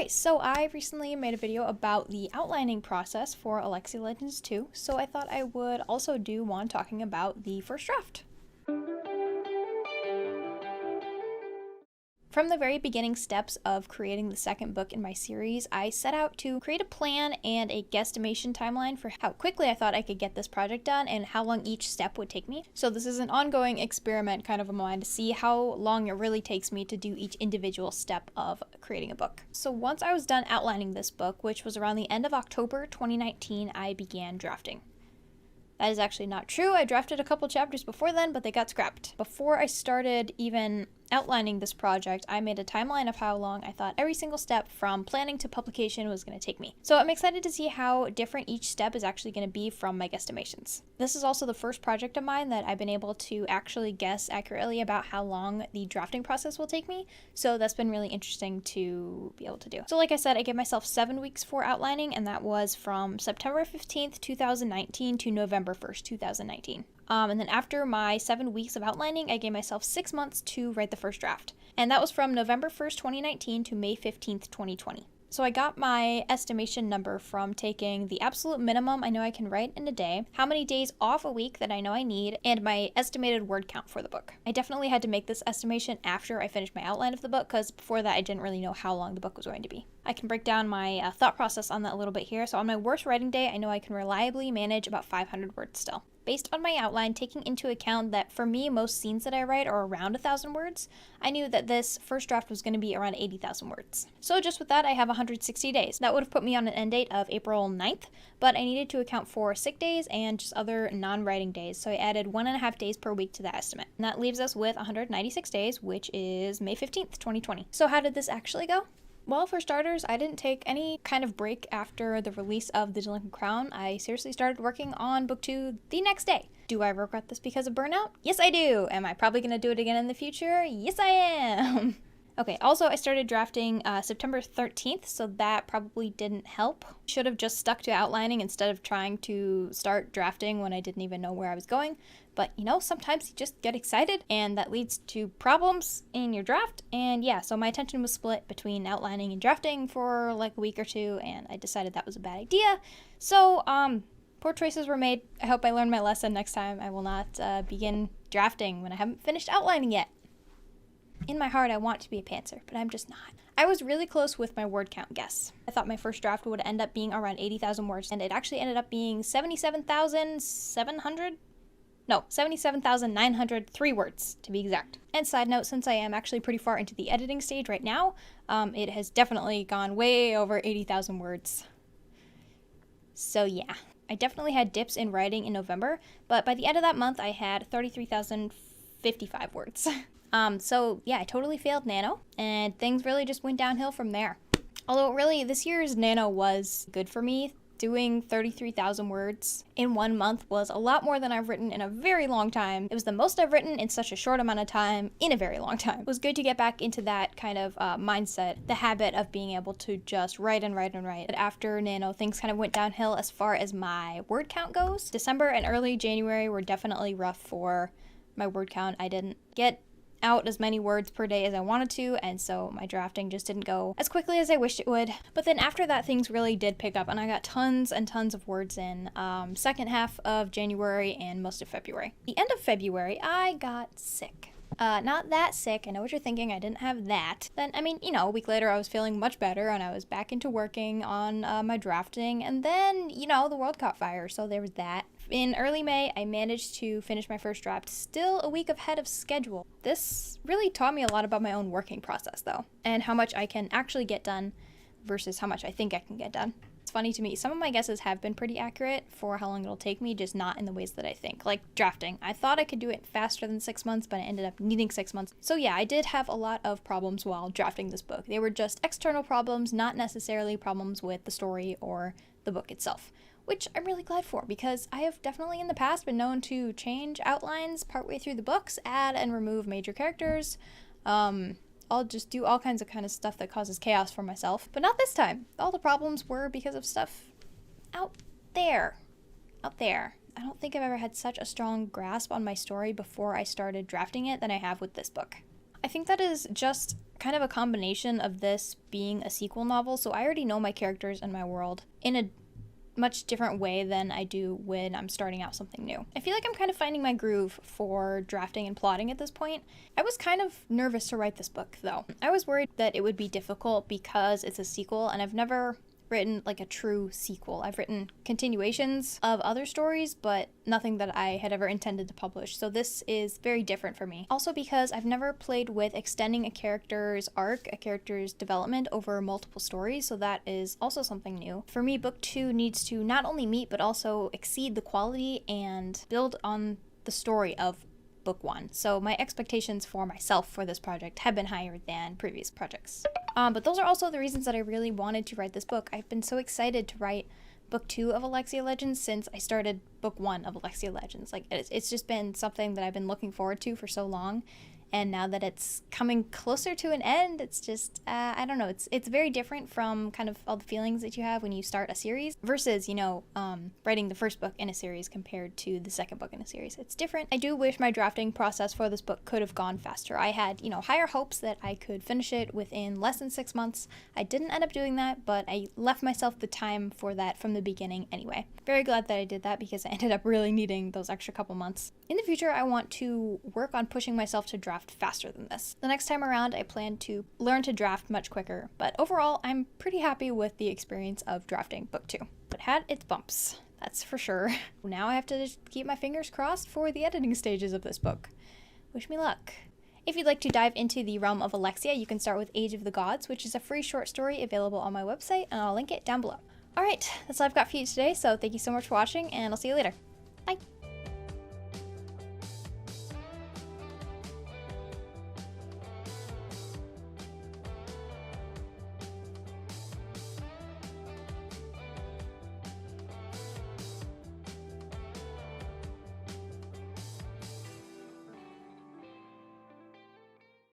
Alright, so I recently made a video about the outlining process for Alexia Legends 2, so I thought I would also do one talking about the first draft. From the very beginning steps of creating the second book in my series, I set out to create a plan and a guesstimation timeline for how quickly I thought I could get this project done and how long each step would take me. So this is an ongoing experiment kind of of mine to see how long it really takes me to do each individual step of creating a book. So once I was done outlining this book, which was around the end of October 2019, I began drafting. That is actually not true. I drafted a couple chapters before then, but they got scrapped. Before I started even outlining this project, I made a timeline of how long I thought every single step from planning to publication was going to take me. So I'm excited to see how different each step is actually going to be from my guesstimations. This is also the first project of mine that I've been able to actually guess accurately about how long the drafting process will take me, so that's been really interesting to be able to do. So like I said, I gave myself 7 weeks for outlining, and that was from September 15th, 2019 to November 1st, 2019. And then after my 7 weeks of outlining, I gave myself 6 months to write the first draft. And that was from November 1st, 2019 to May 15th, 2020. So I got my estimation number from taking the absolute minimum I know I can write in a day, how many days off a week that I know I need, and my estimated word count for the book. I definitely had to make this estimation after I finished my outline of the book, because before that I didn't really know how long the book was going to be. I can break down my thought process on that a little bit here. So on my worst writing day, I know I can reliably manage about 500 words still. Based on my outline, taking into account that for me, most scenes that I write are around 1,000 words, I knew that this first draft was going to be around 80,000 words. So just with that, I have 160 days. That would have put me on an end date of April 9th, but I needed to account for sick days and just other non-writing days, so I added 1.5 days per week to the estimate. And that leaves us with 196 days, which is May 15th, 2020. So how did this actually go? Well, for starters, I didn't take any kind of break after the release of The Delinquent Crown. I seriously started working on book 2 the next day. Do I regret this because of burnout? Yes, I do. Am I probably going to do it again in the future? Yes, I am. Okay, also I started drafting September 13th, so that probably didn't help. Should have just stuck to outlining instead of trying to start drafting when I didn't even know where I was going. But you know, sometimes you just get excited and that leads to problems in your draft. And yeah, so my attention was split between outlining and drafting for like a week or two, and I decided that was a bad idea. So, poor choices were made. I hope I learned my lesson next time. I will not begin drafting when I haven't finished outlining yet. In my heart, I want to be a pantser, but I'm just not. I was really close with my word count guess. I thought my first draft would end up being around 80,000 words, and it actually ended up being 77,903 words, to be exact. And side note, since I am actually pretty far into the editing stage right now, it has definitely gone way over 80,000 words. So yeah, I definitely had dips in writing in November, but by the end of that month, I had 33,055 words. So yeah, I totally failed Nano, and things really just went downhill from there. Although really, this year's Nano was good for me. Doing 33,000 words in 1 month was a lot more than I've written in a very long time. It was the most I've written in such a short amount of time in a very long time. It was good to get back into that kind of mindset, the habit of being able to just write and write and write. But after Nano, things kind of went downhill as far as my word count goes. December and early January were definitely rough for my word count. I didn't get out as many words per day as I wanted to, and so my drafting just didn't go as quickly as I wished it would. But then after that, things really did pick up, and I got tons and tons of words in second half of January and most of February. The end of February, I got sick. Not that sick. I know what you're thinking. I didn't have that. Then, I mean, you know, a week later I was feeling much better and I was back into working on my drafting, and then, you know, the world caught fire, so there was that. In early May, I managed to finish my first draft, still a week ahead of schedule. This really taught me a lot about my own working process, though, and how much I can actually get done versus how much I think I can get done. It's funny to me, some of my guesses have been pretty accurate for how long it'll take me, just not in the ways that I think. Like drafting. I thought I could do it faster than 6 months, but I ended up needing 6 months. So yeah, I did have a lot of problems while drafting this book. They were just external problems, not necessarily problems with the story or the book itself, which I'm really glad for, because I have definitely in the past been known to change outlines partway through the books, add and remove major characters. I'll just do all kinds of stuff that causes chaos for myself, but not this time. All the problems were because of stuff out there. I don't think I've ever had such a strong grasp on my story before I started drafting it than I have with this book. I think that is just kind of a combination of this being a sequel novel, so I already know my characters and my world in a much different way than I do when I'm starting out something new. I feel like I'm kind of finding my groove for drafting and plotting at this point. I was kind of nervous to write this book, though. I was worried that it would be difficult because it's a sequel, and I've never written like a true sequel. I've written continuations of other stories, but nothing that I had ever intended to publish. So this is very different for me. Also because I've never played with extending a character's arc, a character's development over multiple stories, so that is also something new. For me, book 2 needs to not only meet but also exceed the quality and build on the story of book 1. So my expectations for myself for this project have been higher than previous projects. But those are also the reasons that I really wanted to write this book. I've been so excited to write book 2 of Alexia Legends since I started book 1 of Alexia Legends. Like, it's just been something that I've been looking forward to for so long. And now that it's coming closer to an end, it's just, I don't know, it's very different from kind of all the feelings that you have when you start a series versus, you know, writing the first book in a series compared to the second book in a series. It's different. I do wish my drafting process for this book could have gone faster. I had, you know, higher hopes that I could finish it within less than 6 months. I didn't end up doing that, but I left myself the time for that from the beginning anyway. Very glad that I did that because I ended up really needing those extra couple months. In the future, I want to work on pushing myself to draft faster than this. The next time around, I plan to learn to draft much quicker, but overall, I'm pretty happy with the experience of drafting book 2. It had its bumps, that's for sure. Now I have to just keep my fingers crossed for the editing stages of this book. Wish me luck. If you'd like to dive into the realm of Alexia, you can start with Age of the Gods, which is a free short story available on my website, and I'll link it down below. Alright, that's all I've got for you today, so thank you so much for watching, and I'll see you later. Bye!